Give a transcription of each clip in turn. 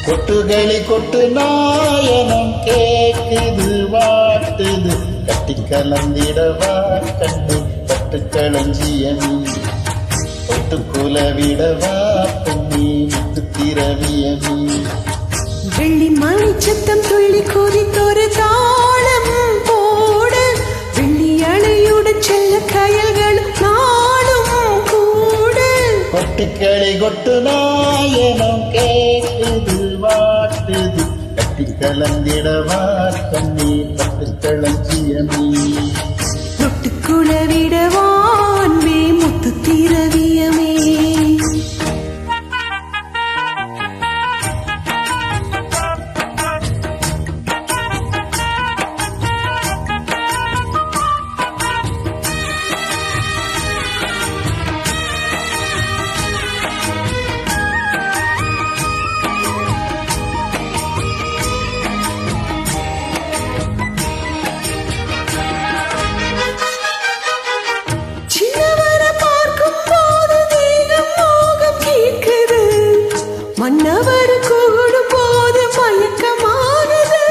கொட்டுகளி கொட்டு நாயனம் கேக்குது வாட்டுது கட்டி கலந்திடவா கண்ணு பட்டு களஞ்சியமி ஒட்டுக்குல விடவா பெண்ணி முத்து திரவியமி வெள்ளி மணி சத்தம் துள்ளி கொதித்தொரு தாளம் போட வெள்ளி அலையுடன் செல்ல கயல்களும் நாளும் கூட கொட்டுக்களி கொட்டு நாயனம் கேக்குது வாட்டுது கட்டி கலந்திடவா கண்ணி பட்டு களஞ்சியமி தொட்டுக்குள விடவான்வே முத்து திரவியமே மன்னவர் கூடும் போது மயக்கமானது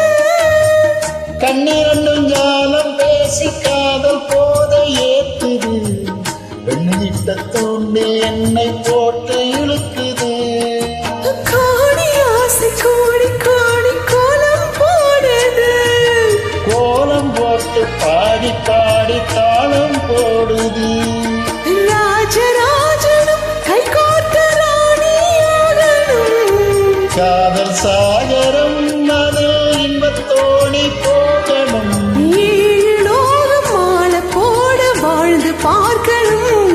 கண்ணீரண்டும் ஜாலம் பேசி காதல் போத ஏத்துது வெண்ணிட்ட தூண்டில் என்னை போட்டு இழுக்குது கோடி ஆசை கோடி கோடி கோலம் போடுது கோலம் போட்டு பாடி பாடி தாளம் போடுது ராஜராஜனும் கை கோர்த்த காதல் சாகரம் அதில் இன்பத்தோடி போகணும் ஏழோகம் மாலை போட வாழ்ந்து பார்க்கணும்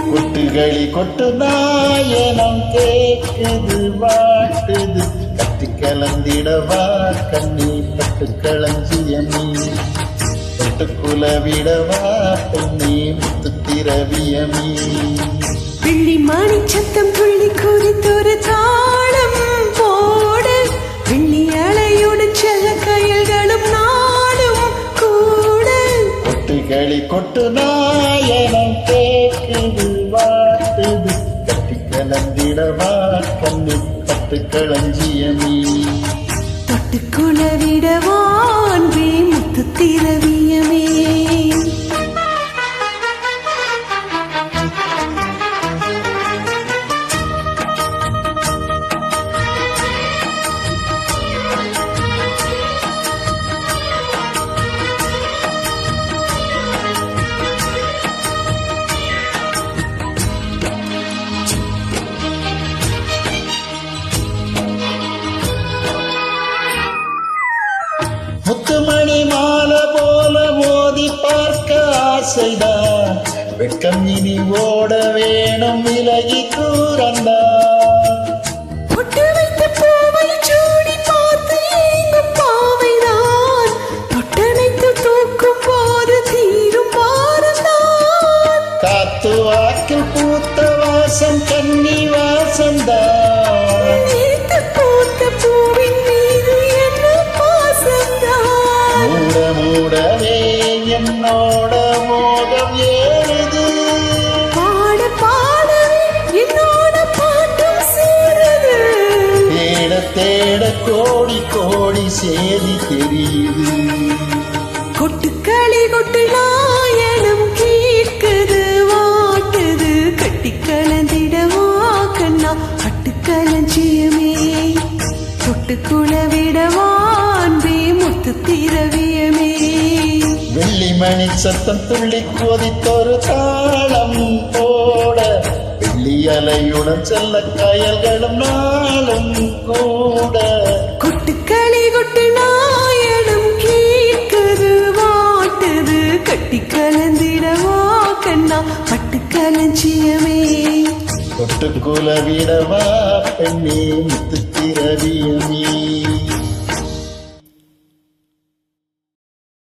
கொட்டுகளி கொட்டு நாயனம் கேக்குது வாட்டுது கட்டி கலந்திடவா கண்ணி பட்டு களஞ்சியமி தொட்டுக்குல விடவா பெண்ணி முத்து திரவியமி வெள்ளி மணி சத்தம் துள்ளி கொதித்தொரு தாளம் போட வெள்ளி அலையுடன் செல்ல கயல்களும் நாளும் கூட கொட்டுகளி கொட்டு நாயனம் கேக்குது வாட்டுது கட்டி கலந்திடவா கண்ணி பட்டு களஞ்சியமி தொட்டுக்குள விடவான்வே முத்து திரவியமே முத்துமணி மாலை போல மோதி பார்க்க ஆசைதான் வெட்கம் இனி ஓட வேணும் விலகி தூரந்தா பொட்டு வைத்த பூவை சூடி பார்த்து ஏங்கும் பாவைதான் தொட்டணைத்து தூக்கும் போது தீரும் பாரந்தான் காத்து வாக்கில் பூத்த வாசம் கன்னி வாசந்தான் நீத்து பூத்த பூவின் மீது என்ன பாசந்தான் மூட மூடவே என்னோட மோகம் ஏறுது பாட பாடவே என்னோட பாட்டும் சேருது தேட தேட கோடி கோடி சேதி தெரியுது கொட்டுக்களி கொட்டு நாயனம் கேட்குது வாட்டுது கட்டி கலந்திடவா கண்ணா பட்டு களஞ்சியமே தொட்டுக்குள விடவான்வே முத்து திரவியமே வெள்ளி மணி சத்தம் துள்ளி கொதித்தொரு தாளம் போட வெள்ளி அலையுடன் செல்ல கயல்களும் நாளும் கூட கொட்டுக்களி கொட்டு நாயனம் கேட்குது வாட்டுது கட்டி கலந்திடவா கண்ணா பட்டு களஞ்சியமே தொட்டுக்குல விடவா பெண்ணே முத்து திரவியமே